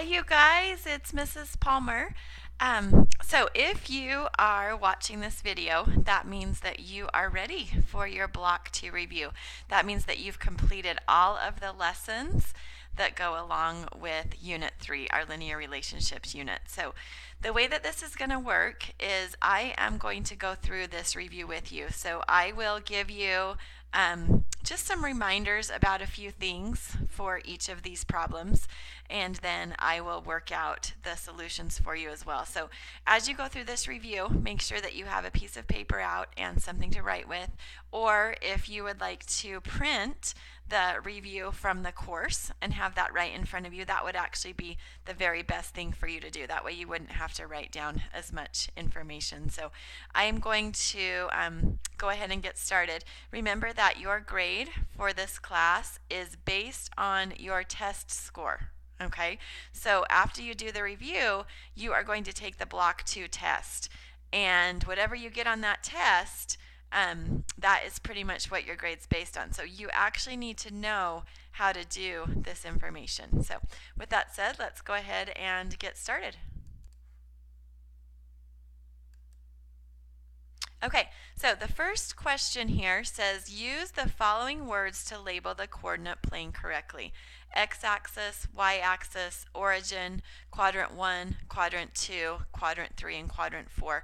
you guys, it's Mrs. Palmer. So if you are watching this video, that means that you are ready for your Block 2 review. That means that you've completed all of the lessons that go along with Unit 3, our linear relationships unit. So the way that this is going to work is I am going to go through this review with you. So I will give you just some reminders about a few things for each of these problems, and then I will work out the solutions for you as well. So as you go through this review, make sure that you have a piece of paper out and something to write with, or if you would like to print the review from the course and have that right in front of you, that would actually be the very best thing for you to do. That way you wouldn't have to write down as much information. So I am going to go ahead and get started. Remember that your grade for this class is based on your test score. Okay, so after you do the review, you are going to take the Block 2 test, and whatever you get on that test, that is pretty much what your grade's based on. So you actually need to know how to do this information. So with that said, let's go ahead and get started. Okay, so the first question here says use the following words to label the coordinate plane correctly. X-axis, y-axis, origin, quadrant 1, quadrant 2, quadrant 3, and quadrant 4.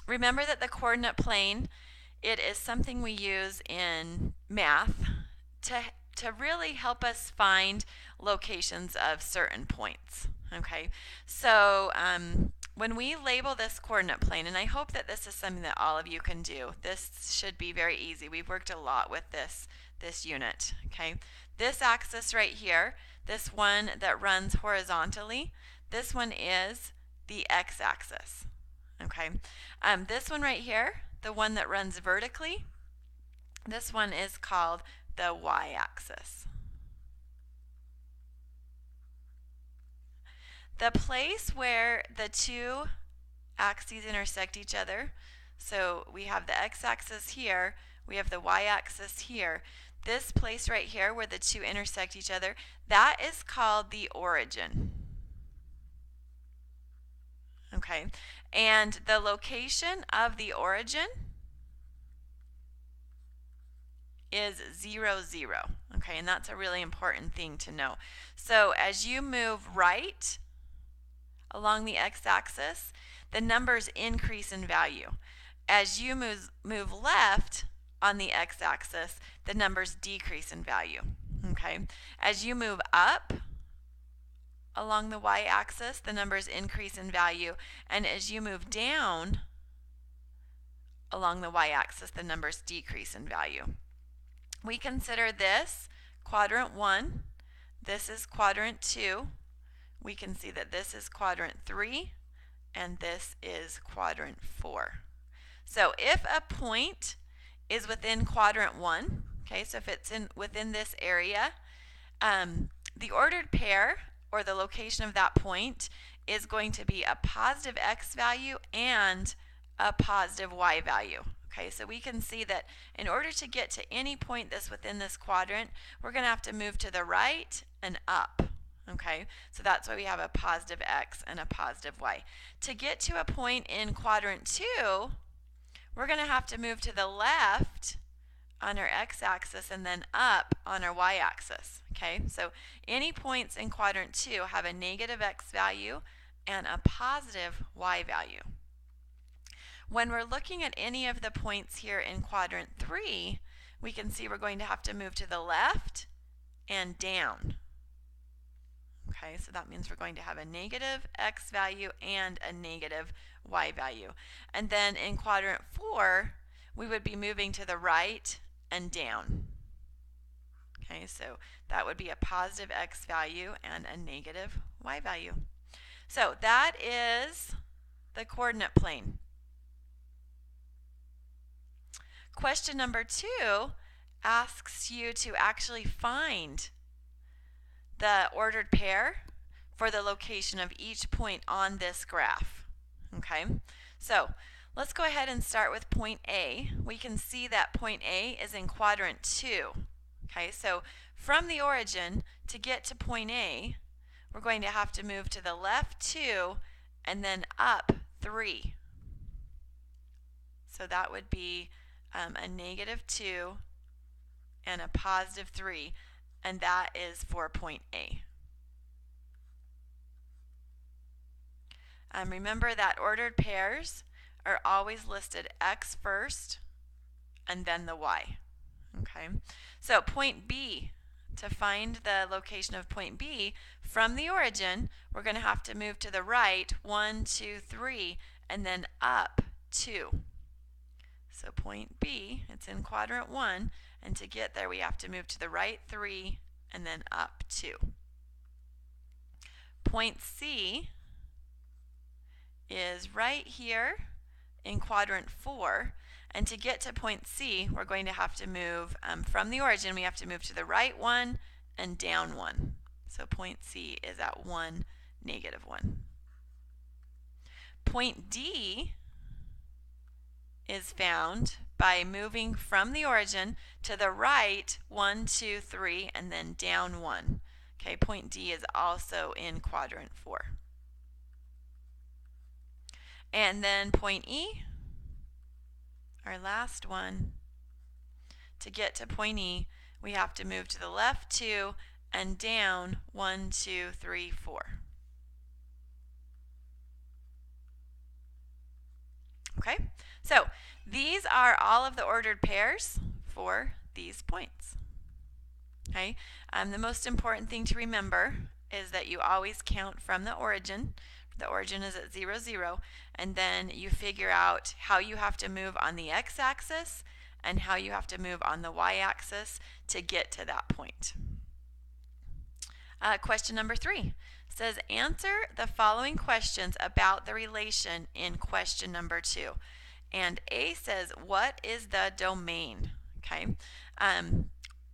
Remember that the coordinate plane, it is something we use in math to really help us find locations of certain points. Okay, so when we label this coordinate plane, and I hope that this is something that all of you can do. This should be very easy. We've worked a lot with this unit. Okay, this axis right here, this one that runs horizontally, this one is the x-axis. Okay, this one right here, the one that runs vertically, this one is called the y-axis. The place where the two axes intersect each other, so we have the x-axis here, we have the y-axis here, this place right here where the two intersect each other, that is called the origin. Okay, and the location of the origin is 0, 0. Okay, and that's a really important thing to know. So as you move right along the x-axis, the numbers increase in value. As you move left on the x-axis, the numbers decrease in value. Okay, as you move up along the y-axis, the numbers increase in value, and as you move down along the y-axis, the numbers decrease in value. We consider this quadrant 1, this is quadrant 2, we can see that this is quadrant 3, and this is quadrant 4. So if a point is within quadrant 1, okay, so if it's within this area, the ordered pair, or the location of that point, is going to be a positive x value and a positive y value. Okay, so we can see that in order to get to any point that's within this quadrant, we're going to have to move to the right and up. Okay, so that's why we have a positive x and a positive y. To get to a point in quadrant 2, we're going to have to move to the left on our x-axis and then up on our y-axis. Okay, so any points in quadrant 2 have a negative x value and a positive y value. When we're looking at any of the points here in quadrant 3, we can see we're going to have to move to the left and down. Okay, so that means we're going to have a negative x value and a negative y value. And then in quadrant 4, we would be moving to the right and down. Okay, so that would be a positive x value and a negative y value. So that is the coordinate plane. Question number 2 asks you to actually find the ordered pair for the location of each point on this graph. Okay, so let's go ahead and start with point A. We can see that point A is in quadrant 2. Okay, so from the origin to get to point A, we're going to have to move to the left 2 and then up 3. So that would be a negative 2 and a positive 3, and that is for point A. Remember that ordered pairs are always listed X first and then the Y. Okay, so point B, to find the location of point B from the origin, we're going to have to move to the right 1, 2, 3, and then up 2. So point B, it's in quadrant 1, and to get there we have to move to the right 3 and then up 2. Point C is right here in quadrant 4, and to get to point C we're going to have to move from the origin, we have to move to the right 1 and down 1. So point C is at 1, negative 1. Point D is found by moving from the origin to the right 1, 2, 3, and then down 1. Okay, point D is also in quadrant 4. And then point E, our last one, to get to point E, we have to move to the left 2 and down 1, 2, 3, 4. Okay, so these are all of the ordered pairs for these points. Okay, the most important thing to remember is that you always count from the origin. The origin is at 0, 0, and then you figure out how you have to move on the x-axis and how you have to move on the y-axis to get to that point. Question number 3 says, answer the following questions about the relation in question number 2. And A says, what is the domain? Okay,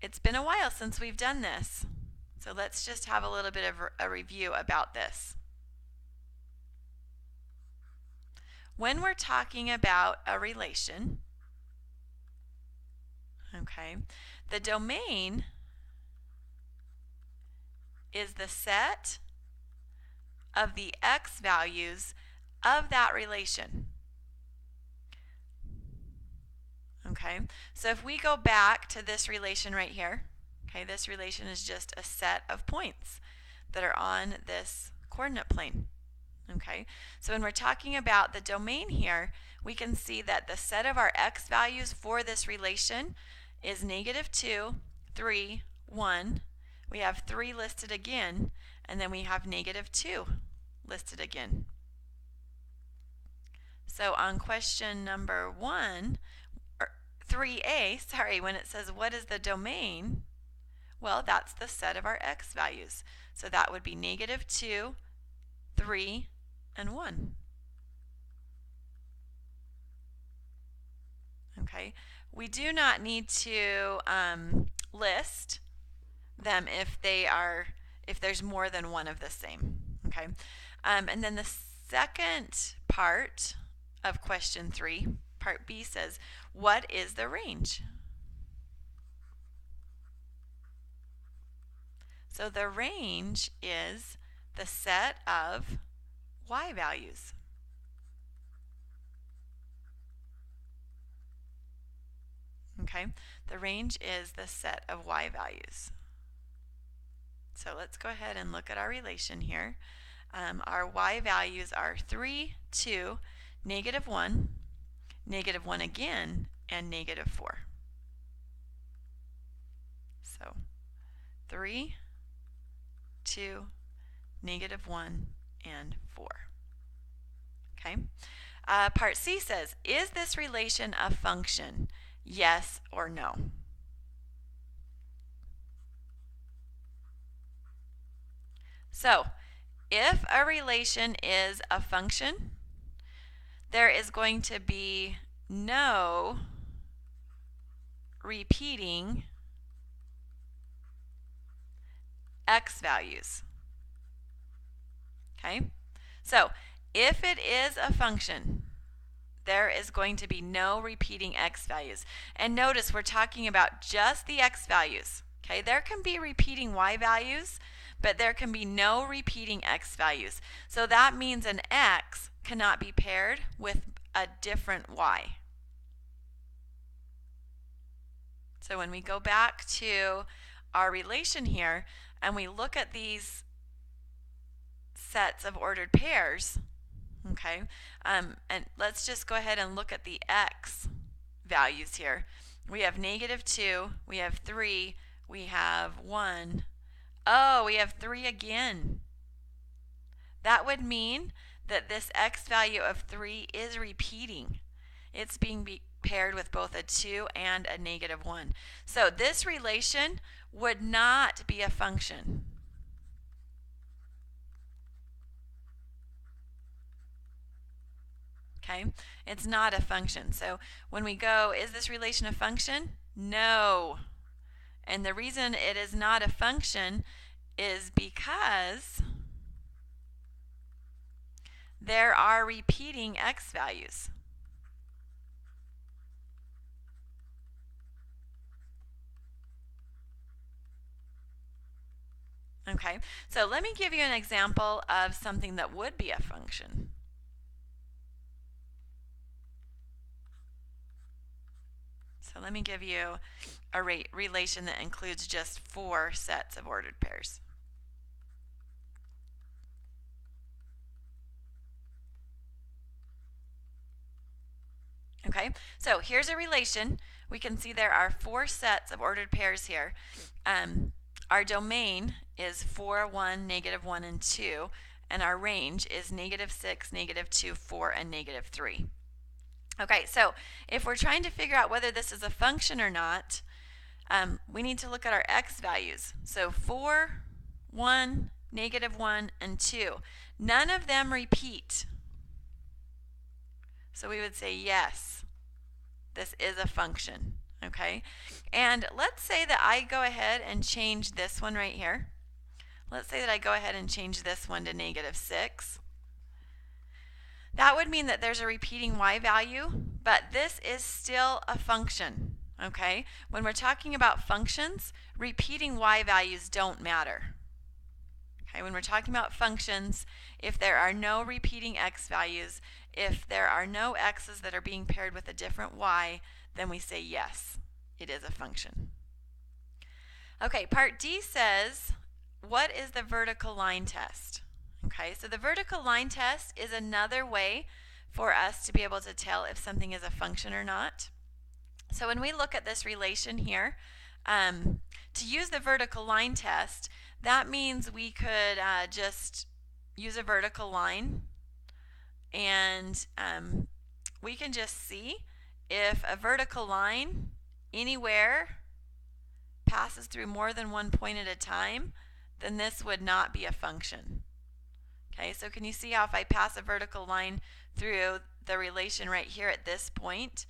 it's been a while since we've done this, so let's just have a little bit of a review about this. When we're talking about a relation, okay, the domain is the set of the x values of that relation. Okay, so if we go back to this relation right here, okay, this relation is just a set of points that are on this coordinate plane. Okay, so when we're talking about the domain here, we can see that the set of our x values for this relation is negative 2, 3, 1. We have 3 listed again, and then we have negative 2 listed again. So on question number 3A, when it says what is the domain, well, that's the set of our x values. So that would be negative 2, 3, and 1. Okay, we do not need to list them if there's more than one of the same. Okay, and then the second part of question 3, part B, says, what is the range? So the range is the set of y values. Okay, the range is the set of y values. So let's go ahead and look at our relation here. Our y values are 3, 2, negative 1, negative 1 again, and negative 4. So 3, 2, negative 1, and 4. Okay. Part C says, is this relation a function? Yes or no? So, if a relation is a function, there is going to be no repeating x values. Okay? So, if it is a function, there is going to be no repeating x values. And notice we're talking about just the x values. Okay? There can be repeating y values, but there can be no repeating x values. So that means an x cannot be paired with a different y. So when we go back to our relation here and we look at these sets of ordered pairs, okay, and let's just go ahead and look at the x values here. We have -2, we have 3, we have 1. Oh, we have 3 again. That would mean that this x value of 3 is repeating. It's being paired with both a 2 and a -1. So this relation would not be a function. Okay, it's not a function. So when we go, is this relation a function? No. And the reason it is not a function is because there are repeating x values. Okay, so let me give you an example of something that would be a function. So let me give you a relation that includes just 4 sets of ordered pairs. Okay, so here's a relation. We can see there are 4 sets of ordered pairs here. Our domain is 4, 1, -1, and 2, and our range is -6, -2, 4, and -3. Okay, so if we're trying to figure out whether this is a function or not, we need to look at our x values. So 4, 1, -1, and 2. None of them repeat. So we would say yes, this is a function. Okay, and let's say that I go ahead and change this one right here. Let's say that I go ahead and change this one to -6. That would mean that there's a repeating y value, but this is still a function. Okay, when we're talking about functions, repeating y values don't matter. Okay, when we're talking about functions, if there are no repeating x values, if there are no x's that are being paired with a different y, then we say yes, it is a function. Okay, part D says, what is the vertical line test? Okay, so the vertical line test is another way for us to be able to tell if something is a function or not. So when we look at this relation here, to use the vertical line test, that means we could just use a vertical line, and we can just see if a vertical line anywhere passes through more than one point at a time, then this would not be a function. Okay, so can you see how if I pass a vertical line through the relation right here at this point,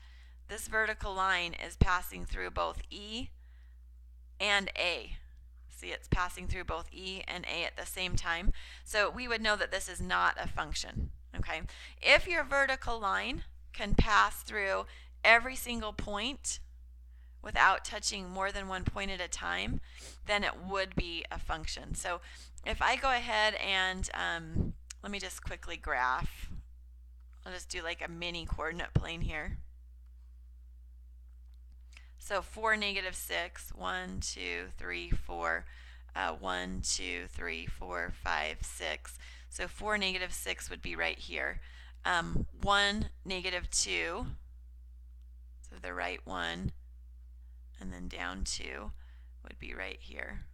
this vertical line is passing through both E and A. See, it's passing through both E and A at the same time. So we would know that this is not a function. Okay, if your vertical line can pass through every single point without touching more than one point at a time, then it would be a function. So if I go ahead and let me just quickly graph. I'll just do like a mini coordinate plane here. So 4, -6, 1, 2, 3, 4, 1, 2, 3, 4, 5, 6. So 4, -6 would be right here. 1, -2, so the right one, and then down 2 would be right here.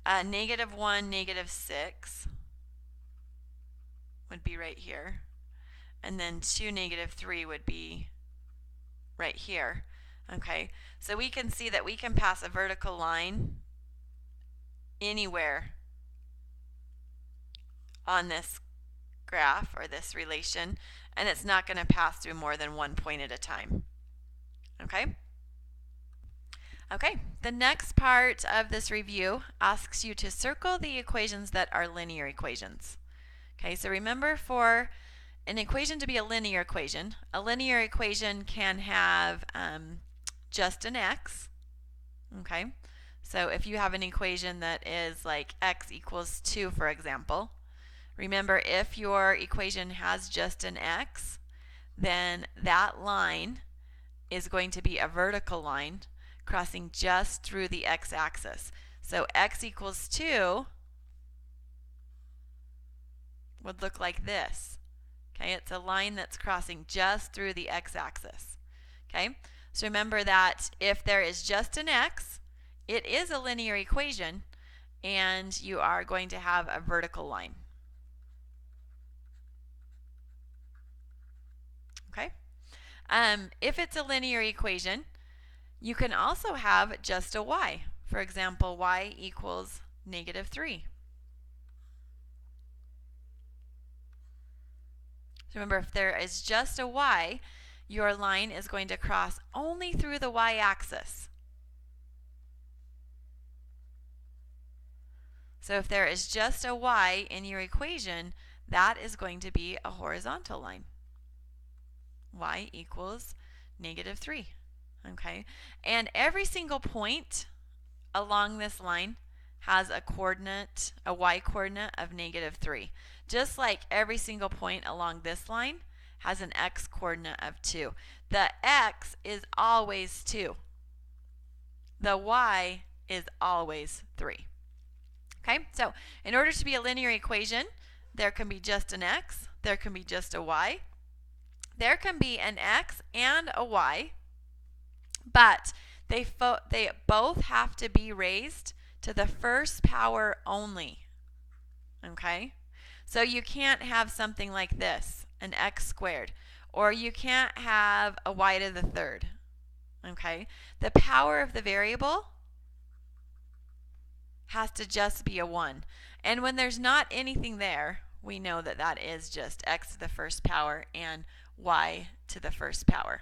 -1, -6 would be right here. And then 2, -3 would be right here. Okay, so we can see that we can pass a vertical line anywhere on this graph or this relation, and it's not going to pass through more than one point at a time. Okay? Okay, the next part of this review asks you to circle the equations that are linear equations. Okay, so remember, for an equation to be a linear equation can have just an x. Okay, So if you have an equation that is like x equals 2, for example, remember if your equation has just an x, then that line is going to be a vertical line crossing just through the x-axis. So x equals 2 would look like this. Okay, it's a line that's crossing just through the x-axis. Okay, so remember that if there is just an x, it is a linear equation, and you are going to have a vertical line. Okay, if it's a linear equation, you can also have just a y. For example, y equals -3. So remember, if there is just a y, your line is going to cross only through the y-axis. So if there is just a y in your equation, that is going to be a horizontal line. Y equals -3. Okay, and every single point along this line has a coordinate, a y coordinate of -3. Just like every single point along this line has an x coordinate of 2. The x is always 2. The y is always 3. Okay, so in order to be a linear equation, there can be just an x, there can be just a y, there can be an x and a y, but they both have to be raised to the first power only. Okay, so you can't have something like this, an x squared, or you can't have a y to the third. Okay, the power of the variable has to just be a 1. And when there's not anything there, we know that that is just x to the first power and y to the first power.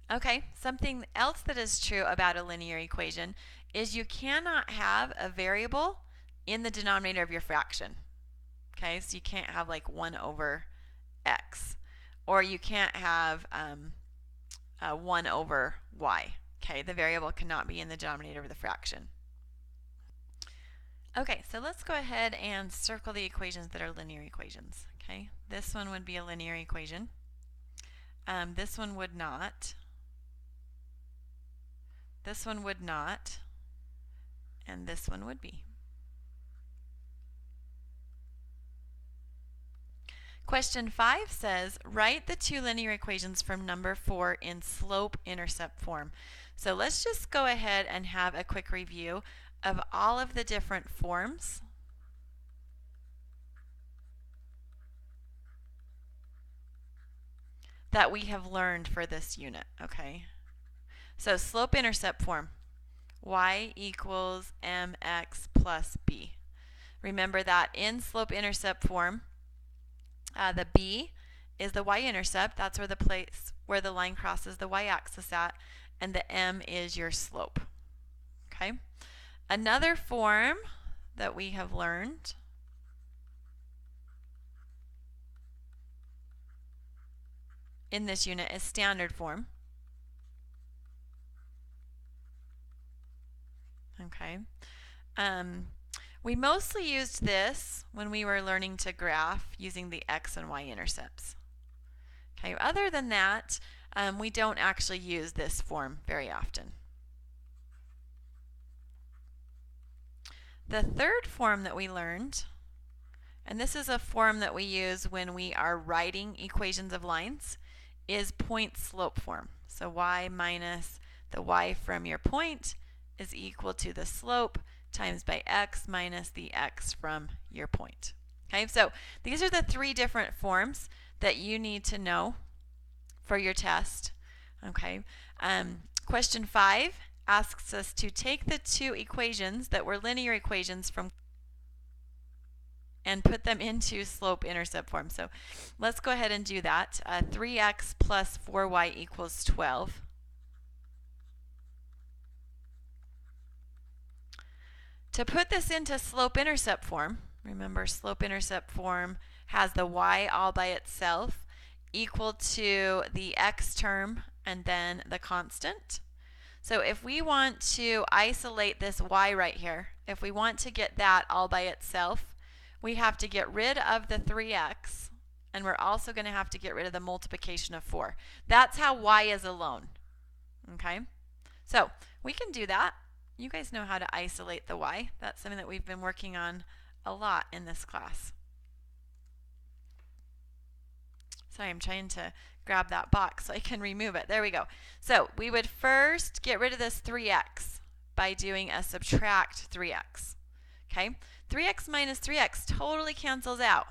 Okay, something else that is true about a linear equation is you cannot have a variable in the denominator of your fraction. Okay, so you can't have like 1 over x, or you can't have 1 over y. Okay, the variable cannot be in the denominator of the fraction. Okay, so let's go ahead and circle the equations that are linear equations. Okay, this one would be a linear equation. This one would not. This one would not. And this one would be. Question 5 says, write the two linear equations from number 4 in slope-intercept form. So let's just go ahead and have a quick review of all of the different forms that we have learned for this unit. Okay, so slope-intercept form, y equals mx plus b. Remember that in slope-intercept form, the b is the y-intercept. That's where the place where the line crosses the y-axis at, and the m is your slope. Okay. Another form that we have learned in this unit is standard form. Okay. We mostly used this when we were learning to graph using the x and y intercepts. Okay. Other than that, we don't actually use this form very often. The third form that we learned, and this is a form that we use when we are writing equations of lines, is point slope form. So y minus the y from your point is equal to the slope times by x minus the x from your point. Okay, so these are the three different forms that you need to know for your test. Okay, question 5 asks us to take the two equations that were linear equations from and put them into slope-intercept form. So let's go ahead and do that. 3x plus 4y equals 12. To put this into slope-intercept form, remember slope-intercept form has the y all by itself equal to the x term and then the constant. So if we want to isolate this y right here, if we want to get that all by itself, we have to get rid of the 3x, and we're also going to have to get rid of the multiplication of 4. That's how y is alone. Okay? So we can do that. You guys know how to isolate the y. That's something that we've been working on a lot in this class. Sorry, I'm trying to grab that box so I can remove it. There we go. So we would first get rid of this 3x by doing a subtract 3x. Okay? 3x minus 3x totally cancels out.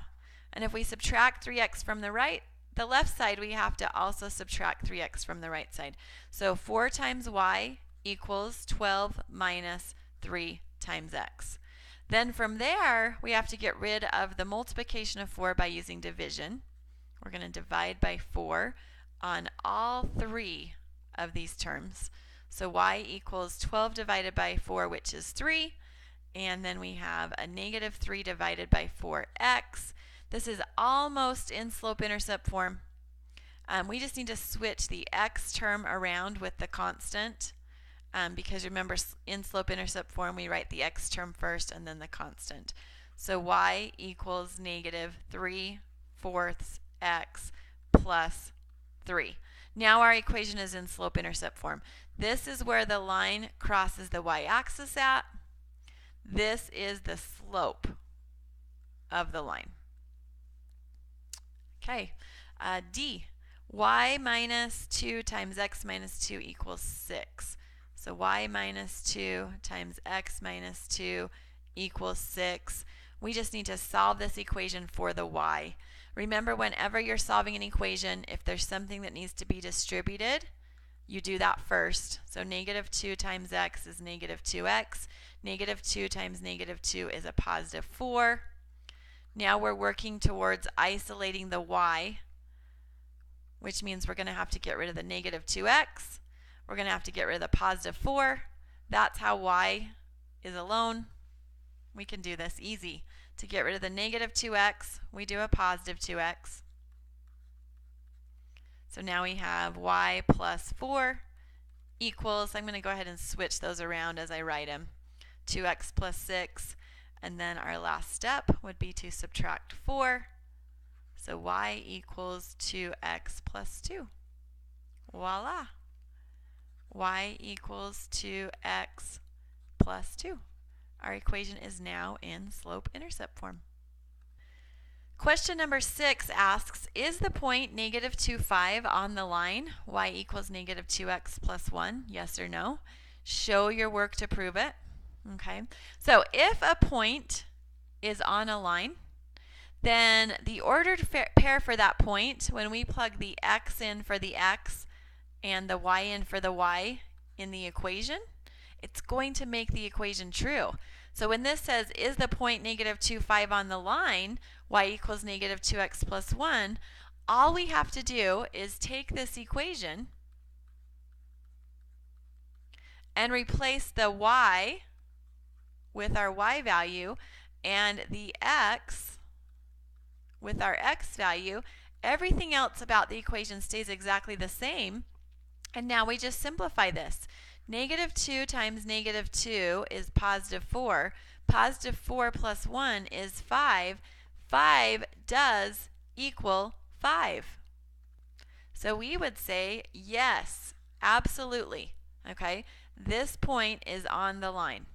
And if we subtract 3x from the left side, we have to also subtract 3x from the right side. So 4 times y equals 12 minus 3 times x. Then from there, we have to get rid of the multiplication of 4 by using division. We're going to divide by 4 on all 3 of these terms. So y equals 12 divided by 4, which is 3. And then we have a negative 3 divided by 4x. This is almost in slope-intercept form. We just need to switch the x term around with the constant. Because remember, in slope-intercept form, we write the x term first and then the constant. So y equals negative 3/4 x plus 3. Now our equation is in slope-intercept form. This is where the line crosses the y-axis at. This is the slope of the line. Okay, D. Y minus 2 times x minus 2 equals 6. So y minus 2 times x minus 2 equals 6. We just need to solve this equation for the y. Remember, whenever you're solving an equation, if there's something that needs to be distributed, you do that first. So negative 2 times x is negative 2x. Negative 2 times negative 2 is a positive 4. Now we're working towards isolating the y, which means we're going to have to get rid of the negative 2x. We're going to have to get rid of the positive 4. That's how y is alone. We can do this easy. To get rid of the negative 2x, we do a positive 2x. So now we have y plus 4 equals, I'm going to go ahead and switch those around as I write them, 2x plus 6. And then our last step would be to subtract 4. So y equals 2x plus 2. Voila. Y equals 2x plus 2. Our equation is now in slope-intercept form. Question number 6 asks, is the point negative 2, 5 on the line? Y equals negative 2x plus 1, yes or no? Show your work to prove it. Okay, so if a point is on a line, then the ordered pair for that point, when we plug the x in for the x and the y in for the y in the equation, it's going to make the equation true. So when this says, is the point negative 2, 5 on the line, y equals negative 2x plus 1, all we have to do is take this equation and replace the y with our y value and the x with our x value. Everything else about the equation stays exactly the same. And now we just simplify this. Negative 2 times negative 2 is positive 4. Positive 4 plus 1 is 5. 5 does equal 5. So we would say yes, absolutely. Okay, this point is on the line.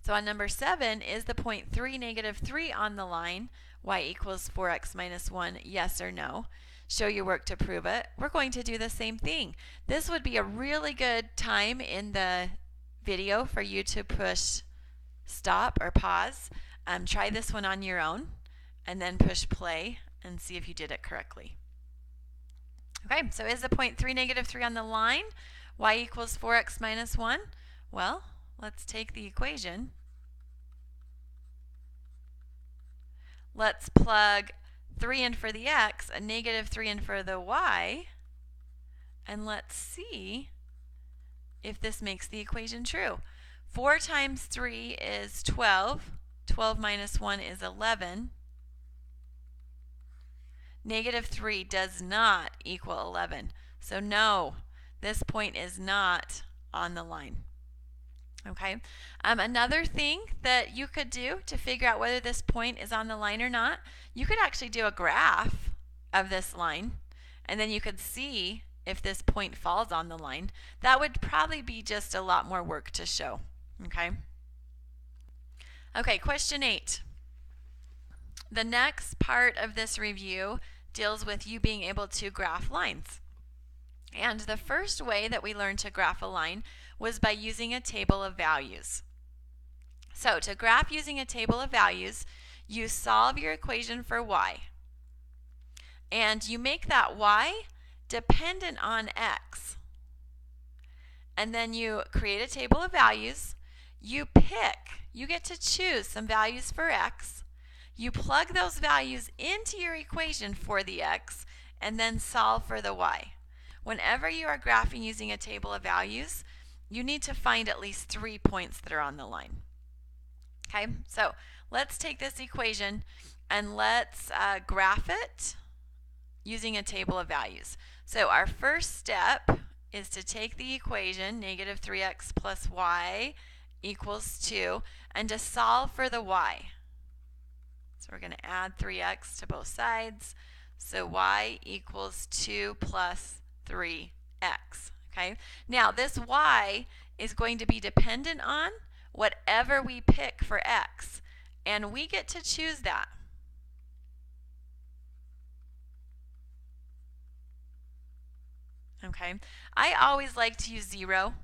So on number 7, is the point 3, negative 3 on the line? Y equals 4x minus 1, yes or no? Show your work to prove it. We're going to do the same thing. This would be a really good time in the video for you to push stop or pause. Try this one on your own and then push play and see if you did it correctly. Okay, so is the point 3, negative 3 on the line? Y equals 4x minus 1? Well, let's take the equation. Let's plug 3 in for the x, a negative 3 in for the y, and let's see if this makes the equation true. 4 times 3 is 12. 12 minus 1 is 11. Negative 3 does not equal 11. So no, This point is not on the line. Okay. Another thing that you could do to figure out whether this point is on the line or not, you could actually do a graph of this line, and then you could see if this point falls on the line. That would probably be just a lot more work to show. Okay. Okay, question 8. The next part of this review deals with you being able to graph lines. And the first way that we learned to graph a line was by using a table of values. So to graph using a table of values, you solve your equation for y. And you make that y dependent on x. And then you create a table of values. You get to choose some values for x. You plug those values into your equation for the x and then solve for the y. Whenever you are graphing using a table of values, you need to find at least 3 points that are on the line. Okay, so let's take this equation and let's graph it using a table of values. So our first step is to take the equation, negative 3x plus y equals 2, and to solve for the y. So we're going to add 3x to both sides. So y equals 2 plus 3x. Okay. Now this y is going to be dependent on whatever we pick for x, and we get to choose that. Okay. I always like to use 0.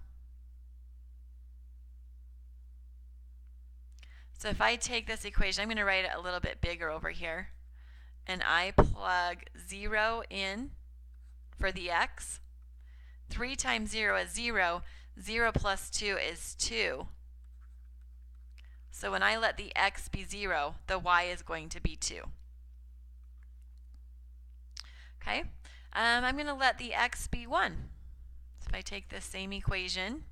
So if I take this equation, I'm going to write it a little bit bigger over here, and I plug 0 in for the x. 3 times 0 is 0. 0 plus 2 is 2. So when I let the x be 0, the y is going to be 2. Okay, I'm going to let the x be 1. So if I take this same equation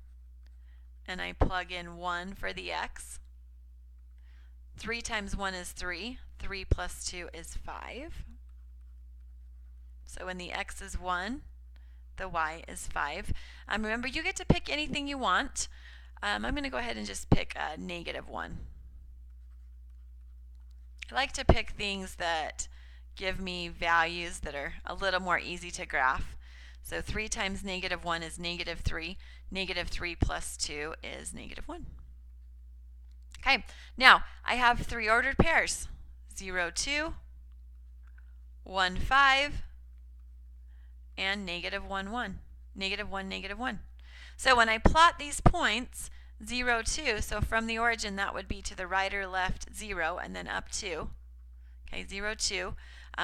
and I plug in 1 for the x, 3 times 1 is 3. 3 plus 2 is 5. So when the x is 1, the y is 5. Remember, you get to pick anything you want. I'm going to go ahead and just pick a negative 1. I like to pick things that give me values that are a little more easy to graph. So 3 times negative 1 is negative 3. Negative 3 plus 2 is negative 1. Okay, now I have 3 ordered pairs. 0, 2, 1, 5, and negative 1, 1. Negative 1, negative 1. So when I plot these points, 0, 2, so from the origin that would be to the right or left 0 and then up 2. Okay, 0, 2.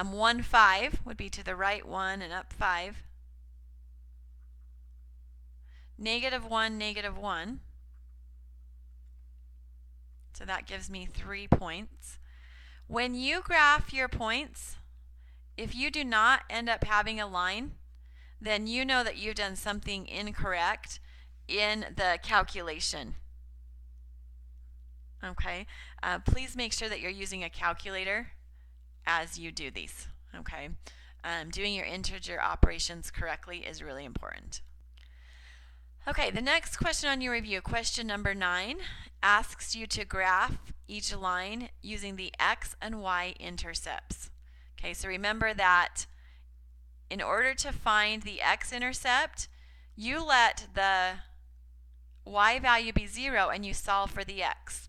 1, 5 would be to the right 1 and up 5. Negative 1, negative 1. So that gives me 3 points. When you graph your points, if you do not end up having a line, then you know that you've done something incorrect in the calculation. Okay, please make sure that you're using a calculator as you do these. Okay, doing your integer operations correctly is really important. Okay, the next question on your review, question number 9, asks you to graph each line using the x and y intercepts. Okay, so remember that in order to find the x-intercept, you let the y value be 0 and you solve for the x.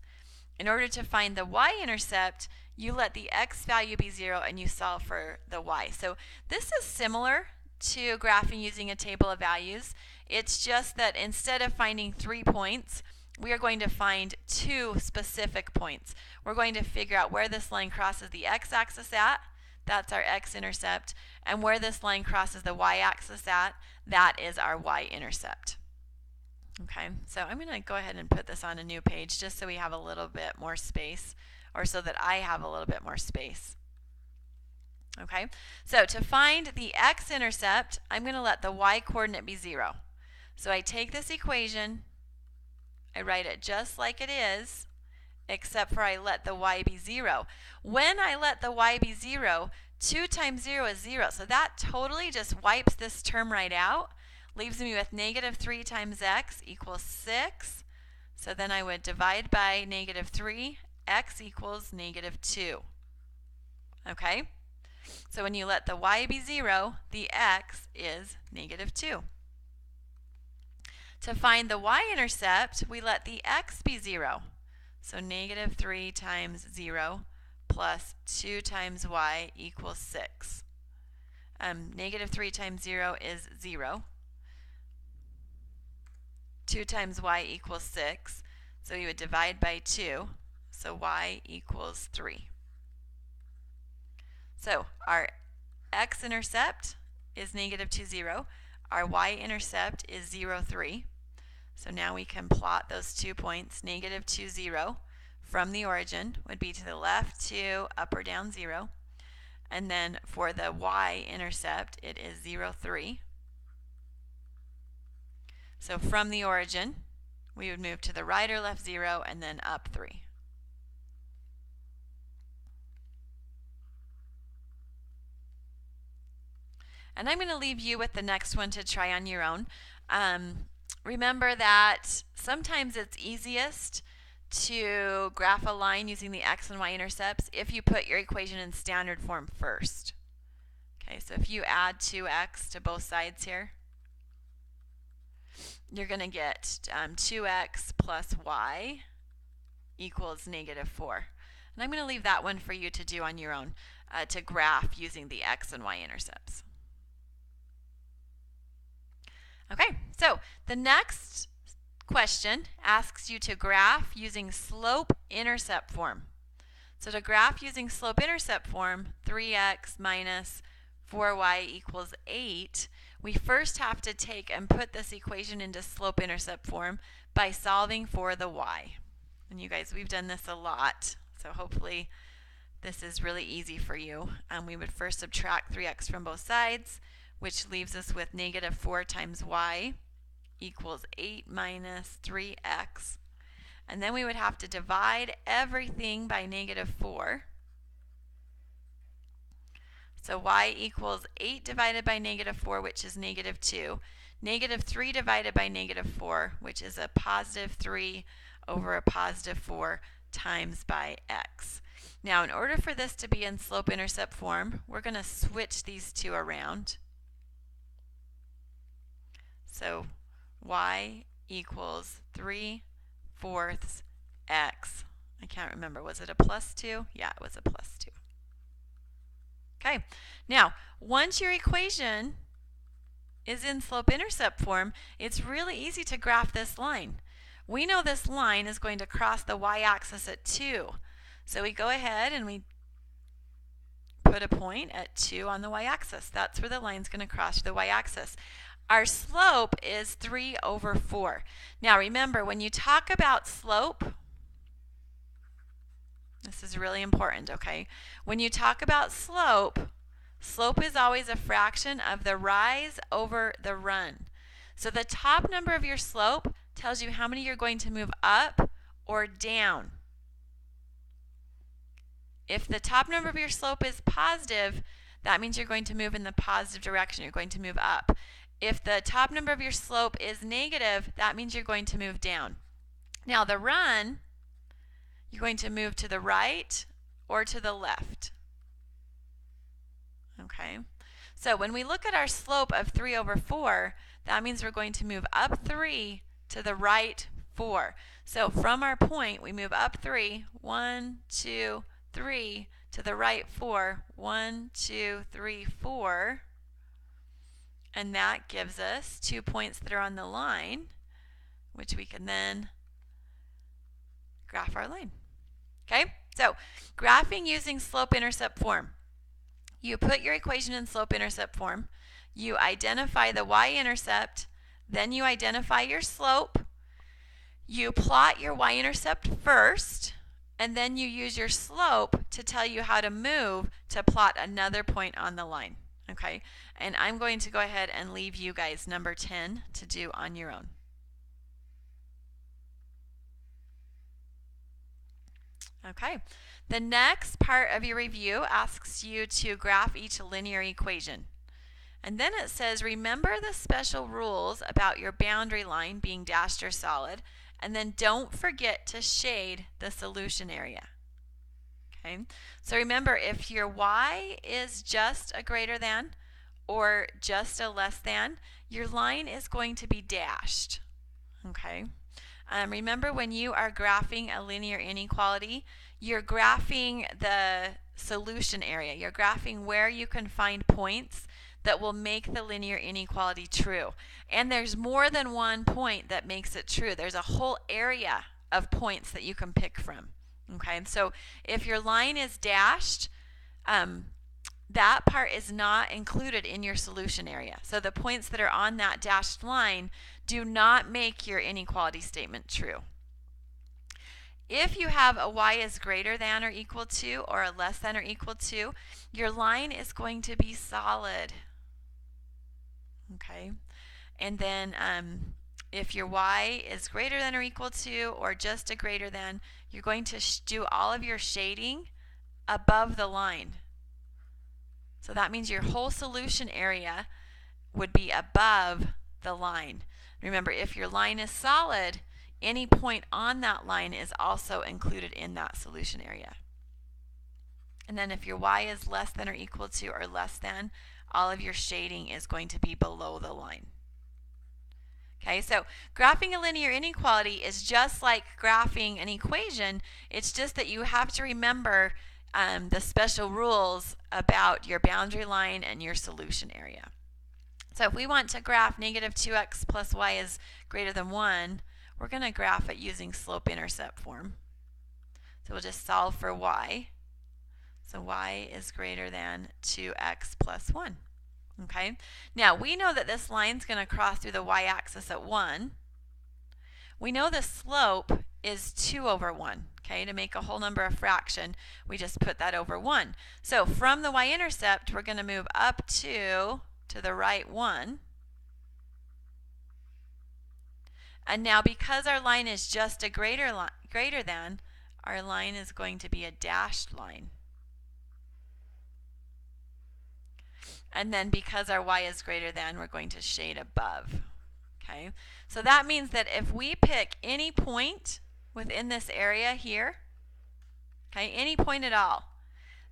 In order to find the y-intercept, you let the x value be 0 and you solve for the y. So this is similar to graphing using a table of values. It's just that instead of finding 3 points, we are going to find 2 specific points. We're going to figure out where this line crosses the x-axis at. That's our x-intercept. And where this line crosses the y-axis at, that is our y-intercept. Okay, so I'm going to go ahead and put this on a new page just so we have a little bit more space, or so that I have a little bit more space. Okay, so to find the x-intercept, I'm going to let the y-coordinate be 0. So I take this equation, I write it just like it is, except for I let the y be 0. When I let the y be 0, 2 times 0 is 0. So that totally just wipes this term right out, leaves me with negative 3 times x equals 6. So then I would divide by negative 3, x equals negative 2. Okay? So when you let the y be 0, the x is negative 2. To find the y-intercept, we let the x be 0. So negative 3 times 0 plus 2 times y equals 6. Negative 3 times 0 is 0. 2 times y equals 6. So you would divide by 2. So y equals 3. So our x-intercept is negative 2, 0. Our y-intercept is 0, 3. So now we can plot those 2 points. Negative 2, 0 from the origin would be to the left 2, up or down 0. And then for the y-intercept, it is 0, 3. So from the origin, we would move to the right or left 0 and then up 3. And I'm going to leave you with the next one to try on your own. Remember that sometimes it's easiest to graph a line using the x and y intercepts if you put your equation in standard form first. Okay, so if you add 2x to both sides here, you're going to get 2x plus y equals negative 4. And I'm going to leave that one for you to do on your own, to graph using the x and y intercepts. Okay, so the next question asks you to graph using slope-intercept form. So to graph using slope-intercept form, 3x minus 4y equals 8, we first have to take and put this equation into slope-intercept form by solving for the y. And you guys, we've done this a lot, so hopefully this is really easy for you. We would first subtract 3x from both sides, which leaves us with negative 4 times y equals 8 minus 3x. And then we would have to divide everything by negative 4. So y equals 8 divided by negative 4, which is negative 2. Negative 3 divided by negative 4, which is a positive 3 over a positive 4 times by x. Now, in order for this to be in slope-intercept form, we're going to switch these two around. So y equals 3/4 x. I can't remember, was it a plus 2? Yeah, it was a plus 2. Okay, now once your equation is in slope-intercept form, it's really easy to graph this line. We know this line is going to cross the y-axis at 2. So we go ahead and we put a point at 2 on the y-axis. That's where the line's going to cross the y-axis. Our slope is 3/4. Now remember, when you talk about slope, this is really important, okay? When you talk about slope, slope is always a fraction of the rise over the run. So the top number of your slope tells you how many you're going to move up or down. If the top number of your slope is positive, that means you're going to move in the positive direction. You're going to move up. If the top number of your slope is negative, that means you're going to move down. Now the run, you're going to move to the right or to the left. Okay, so when we look at our slope of 3/4, that means we're going to move up 3 to the right 4. So from our point, we move up 3, 1, 2, 3, to the right 4, 1, 2, 3, 4. And that gives us 2 points that are on the line, which we can then graph our line. Okay, so graphing using slope-intercept form. You put your equation in slope-intercept form, you identify the y-intercept, then you identify your slope, you plot your y-intercept first, and then you use your slope to tell you how to move to plot another point on the line. Okay, and I'm going to go ahead and leave you guys number 10 to do on your own. Okay, the next part of your review asks you to graph each linear equation. And then it says, remember the special rules about your boundary line being dashed or solid, and then don't forget to shade the solution area. Okay, so remember, if your y is just a greater than or just a less than, your line is going to be dashed. Okay, remember, when you are graphing a linear inequality, you're graphing the solution area. You're graphing where you can find points that will make the linear inequality true. And there's more than one point that makes it true. There's a whole area of points that you can pick from. Okay, so if your line is dashed, that part is not included in your solution area. So the points that are on that dashed line do not make your inequality statement true. If you have a y is greater than or equal to or a less than or equal to, your line is going to be solid. Okay, and then if your y is greater than or equal to or just a greater than, you're going to do all of your shading above the line. So that means your whole solution area would be above the line. Remember, if your line is solid, any point on that line is also included in that solution area. And then if your y is less than or equal to or less than, all of your shading is going to be below the line. Okay, so graphing a linear inequality is just like graphing an equation. It's just that you have to remember the special rules about your boundary line and your solution area. So if we want to graph negative 2x plus y is greater than 1, we're going to graph it using slope-intercept form. So we'll just solve for y. So y is greater than 2x plus 1. Okay, now we know that this line's going to cross through the y-axis at 1. We know the slope is 2 over 1. Okay, to make a whole number a fraction, we just put that over 1. So from the y-intercept, we're going to move up to the right 1. And now because our line is just a greater than, our line is going to be a dashed line. And then because our y is greater than, we're going to shade above. Okay, so that means that if we pick any point within this area here, okay, any point at all,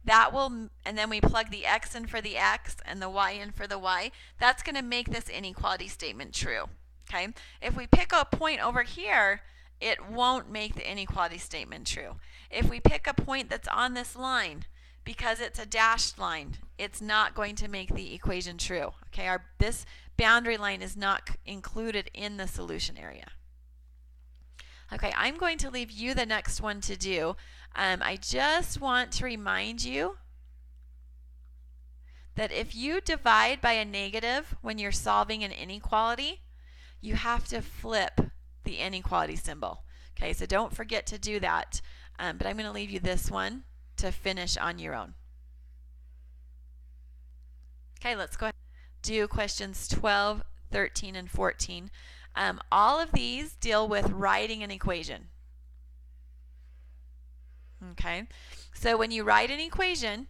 that will, and then we plug the x in for the x and the y in for the y, that's going to make this inequality statement true. Okay, if we pick a point over here, it won't make the inequality statement true. If we pick a point that's on this line, because it's a dashed line, it's not going to make the equation true. Okay, this boundary line is not included in the solution area. Okay, I'm going to leave you the next one to do. I just want to remind you that if you divide by a negative when you're solving an inequality, you have to flip the inequality symbol. Okay, so don't forget to do that. But I'm going to leave you this one to finish on your own. Okay, let's go ahead and do questions 12, 13, and 14. All of these deal with writing an equation. Okay, so when you write an equation,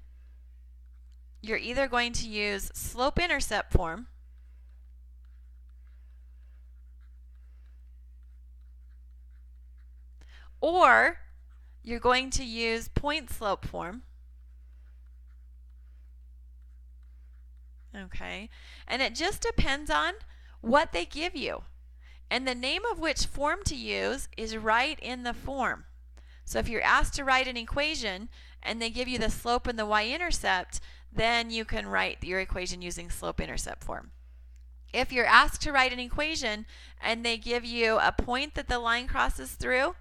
you're either going to use slope-intercept form, or you're going to use point-slope form. Okay, and it just depends on what they give you. And the name of which form to use is right in the form. So if you're asked to write an equation and they give you the slope and the y-intercept, then you can write your equation using slope-intercept form. If you're asked to write an equation and they give you a point that the line crosses through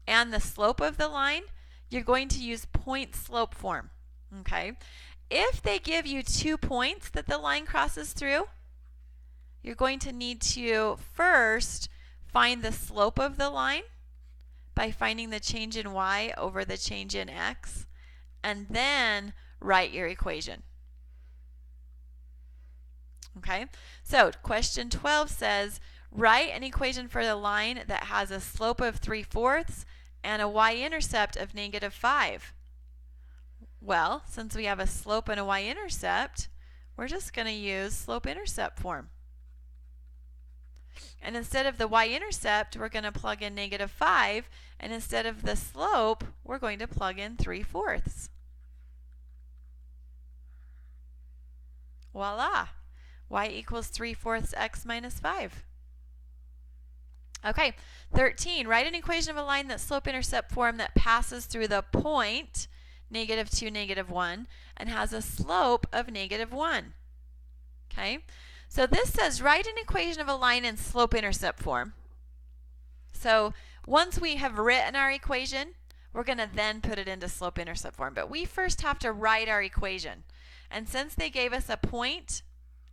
and the slope of the line, you're going to use point-slope form. Okay? If they give you 2 points that the line crosses through, you're going to need to first find the slope of the line by finding the change in y over the change in x, and then write your equation. Okay, so question 12 says, write an equation for the line that has a slope of 3/4 and a y-intercept of -5. Well, since we have a slope and a y-intercept, we're just going to use slope-intercept form. And instead of the y-intercept, we're going to plug in -5, and instead of the slope, we're going to plug in 3/4. Voila! Y equals 3/4 x minus 5. Okay, 13. Write an equation of a line that slope-intercept form that passes through the point -2, -1, and has a slope of -1. Okay, so this says write an equation of a line in slope-intercept form. So once we have written our equation, we're going to then put it into slope-intercept form. But we first have to write our equation. And since they gave us a point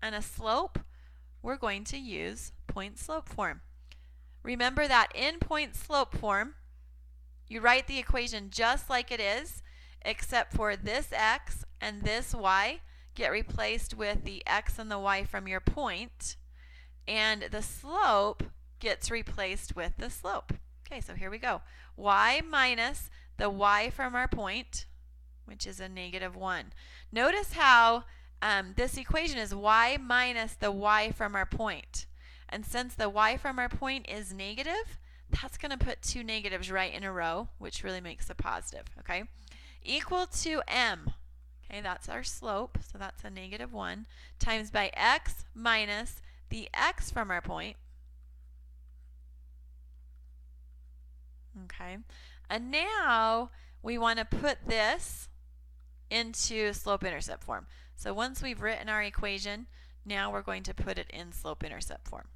and a slope, we're going to use point-slope form. Remember that in point-slope form, you write the equation just like it is, except for this x and this y get replaced with the x and the y from your point, and the slope gets replaced with the slope. Okay, so here we go. Y minus the y from our point, which is a -1. Notice how this equation is y minus the y from our point. And since the y from our point is negative, that's going to put two negatives right in a row, which really makes a positive, okay? Equal to m. Okay, that's our slope, so that's a -1, times by x minus the x from our point. Okay, and now we want to put this into slope-intercept form. So once we've written our equation, now we're going to put it in slope-intercept form.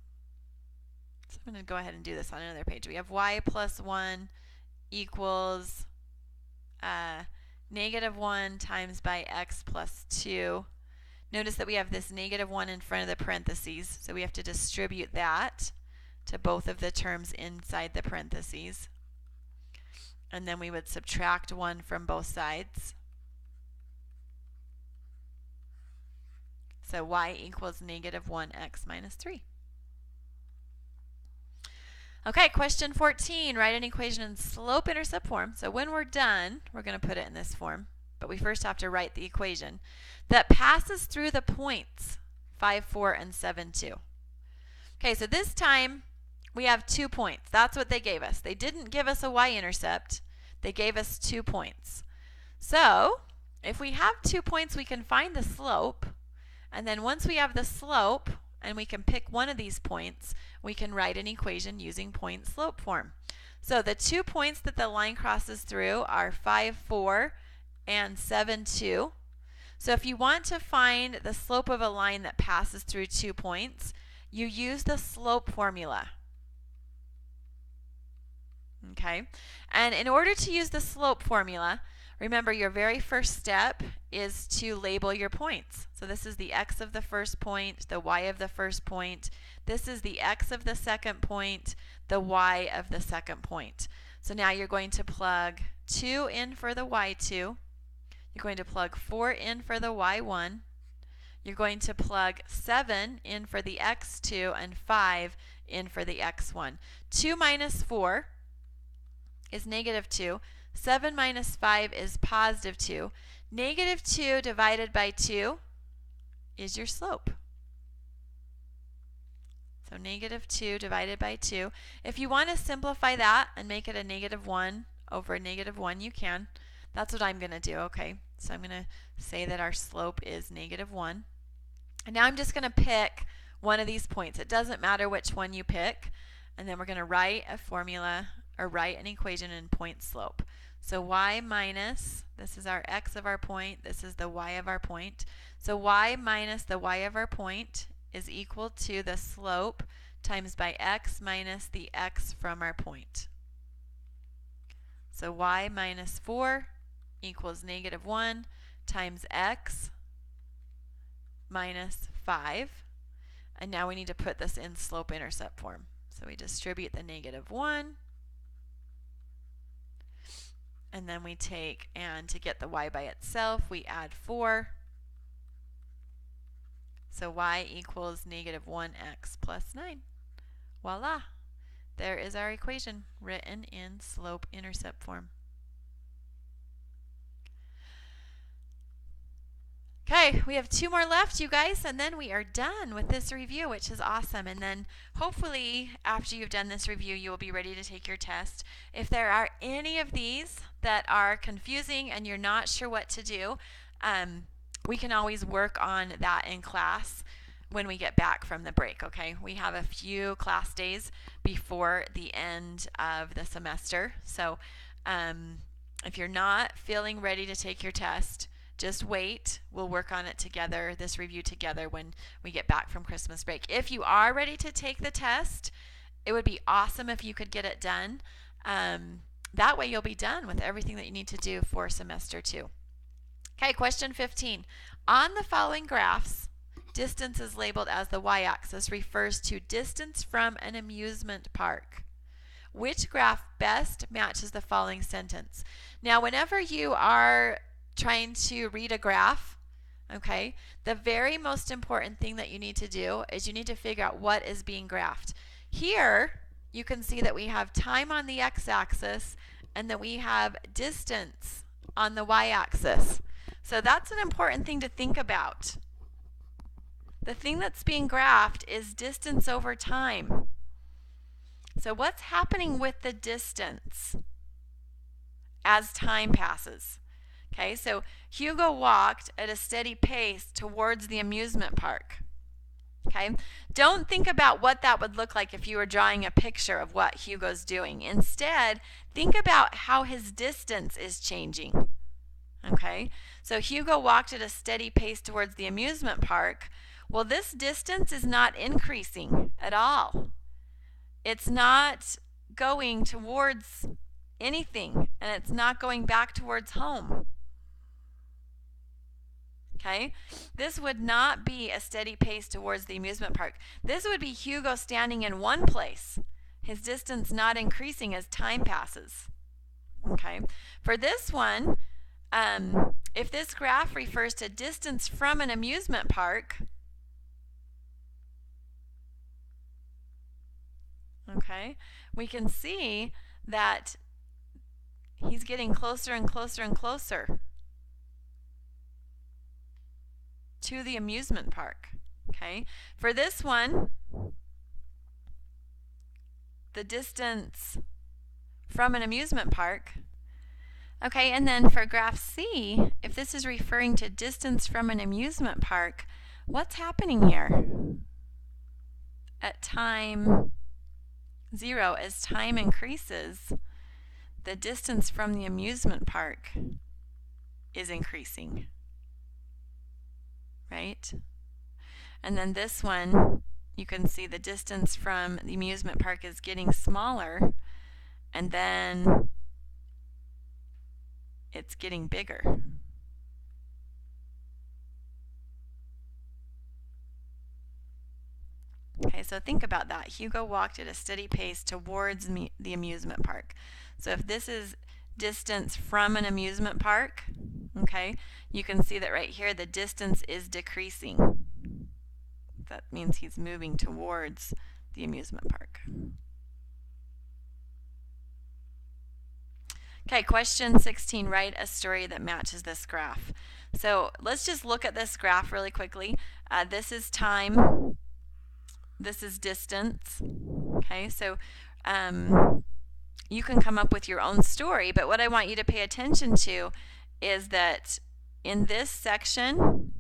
So I'm going to go ahead and do this on another page. We have y plus 1 equals -1 times by x plus 2. Notice that we have this -1 in front of the parentheses, so we have to distribute that to both of the terms inside the parentheses. And then we would subtract 1 from both sides. So y equals -1x minus 3. Okay, question 14. Write an equation in slope-intercept form. So when we're done, we're going to put it in this form. But we first have to write the equation that passes through the points 5, 4, and 7, 2. Okay, so this time we have 2 points. That's what they gave us. They didn't give us a y-intercept. They gave us 2 points. So if we have 2 points, we can find the slope. And then once we have the slope, and we can pick one of these points, we can write an equation using point-slope form. So the 2 points that the line crosses through are 5, 4, and 7, 2. So if you want to find the slope of a line that passes through 2 points, you use the slope formula. Okay, and in order to use the slope formula, remember your very first step is to label your points. So this is the x of the first point, the y of the first point. This is the x of the second point, the y of the second point. So now you're going to plug 2 in for the y2. You're going to plug 4 in for the y1. You're going to plug 7 in for the x2 and 5 in for the x1. 2 minus 4 is -2. 7 minus 5 is +2. -2 divided by 2 is your slope. So -2 divided by 2. If you want to simplify that and make it a -1 over -1, you can. That's what I'm going to do, okay? So I'm going to say that our slope is -1. And now I'm just going to pick one of these points. It doesn't matter which one you pick. And then we're going to write a formula, or write an equation in point slope. So y minus, this is our x of our point, this is the y of our point. So y minus the y of our point is equal to the slope times by x minus the x from our point. So y minus 4 equals -1 times x minus 5. And now we need to put this in slope-intercept form. So we distribute the -1. And then we take, and to get the y by itself, we add 4. So y equals -1x plus 9. Voila! There is our equation written in slope-intercept form. Okay, we have 2 more left, you guys, and then we are done with this review, which is awesome. And then hopefully after you've done this review, you will be ready to take your test. If there are any of these that are confusing and you're not sure what to do, we can always work on that in class when we get back from the break, okay? We have a few class days before the end of the semester. So if you're not feeling ready to take your test, just wait. We'll work on it together, this review together, when we get back from Christmas break. If you are ready to take the test, it would be awesome if you could get it done. That way you'll be done with everything that you need to do for semester 2. Okay, question 15. On the following graphs, distance is labeled as the y-axis, refers to distance from an amusement park. Which graph best matches the following sentence? Now, whenever you are trying to read a graph, okay, the very most important thing that you need to do is you need to figure out what is being graphed. Here, you can see that we have time on the x-axis and that we have distance on the y-axis. So that's an important thing to think about. The thing that's being graphed is distance over time. So what's happening with the distance as time passes? Okay, so Hugo walked at a steady pace towards the amusement park. Okay, don't think about what that would look like if you were drawing a picture of what Hugo's doing. Instead, think about how his distance is changing. Okay, so Hugo walked at a steady pace towards the amusement park. Well, this distance is not increasing at all. It's not going towards anything, and it's not going back towards home. Okay, this would not be a steady pace towards the amusement park. This would be Hugo standing in one place, his distance not increasing as time passes. Okay, for this one, if this graph refers to distance from an amusement park, okay, we can see that he's getting closer and closer and closer to the amusement park. Okay, for this one, the distance from an amusement park. Okay, and then for graph C, if this is referring to distance from an amusement park, what's happening here? At time 0, as time increases, the distance from the amusement park is increasing. Right? And then this one, you can see the distance from the amusement park is getting smaller, and then it's getting bigger. Okay, so think about that. Hugo walked at a steady pace towards the amusement park. So if this is distance from an amusement park, okay, you can see that right here the distance is decreasing. That means he's moving towards the amusement park. Okay, question 16, write a story that matches this graph. So let's just look at this graph really quickly. This is time, this is distance. Okay, so you can come up with your own story, but what I want you to pay attention to is that in this section,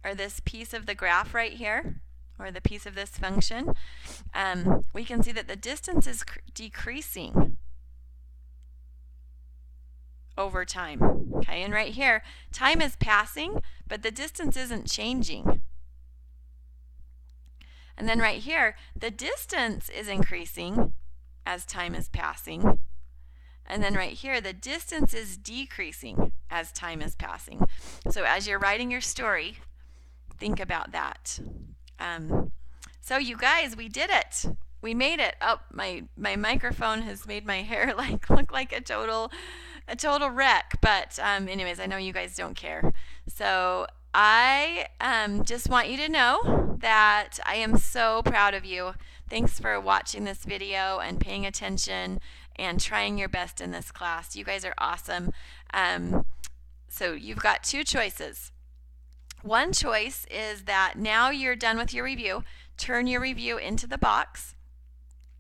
or this piece of the graph right here, or the piece of this function, we can see that the distance is decreasing over time. Okay, and right here, time is passing, but the distance isn't changing. And then right here, the distance is increasing as time is passing. And then right here, the distance is decreasing as time is passing. So as you're writing your story, think about that. So you guys, we did it. We made it. Oh, my microphone has made my hair look like a total wreck. But anyways, I know you guys don't care. So I just want you to know that I am so proud of you. Thanks for watching this video and paying attention and trying your best in this class. You guys are awesome. So you've got two choices. One choice is that now you're done with your review, turn your review into the box.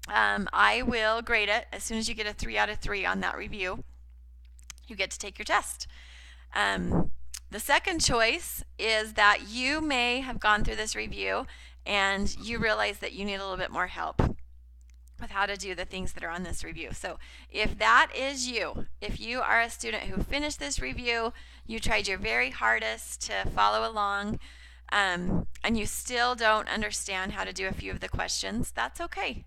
I will grade it. As soon as you get a 3 out of 3 on that review, you get to take your test. The second choice is that you may have gone through this review and you realize that you need a little bit more help with how to do the things that are on this review. So if that is you, if you are a student who finished this review, you tried your very hardest to follow along, and you still don't understand how to do a few of the questions, that's okay.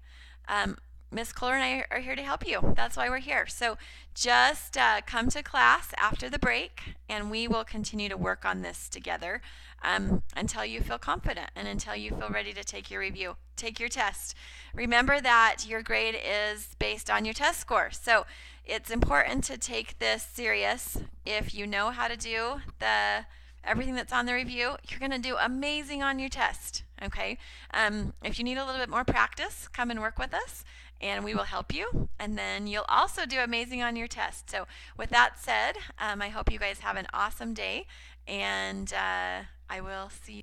Miss Kohler and I are here to help you. That's why we're here. So just come to class after the break, and we will continue to work on this together until you feel confident and until you feel ready to take your review, take your test. Remember that your grade is based on your test score. So it's important to take this serious. If you know how to do everything that's on the review, you're going to do amazing on your test. Okay? If you need a little bit more practice, come and work with us, and we will help you. And then you'll also do amazing on your test. So with that said, I hope you guys have an awesome day, and I will see you.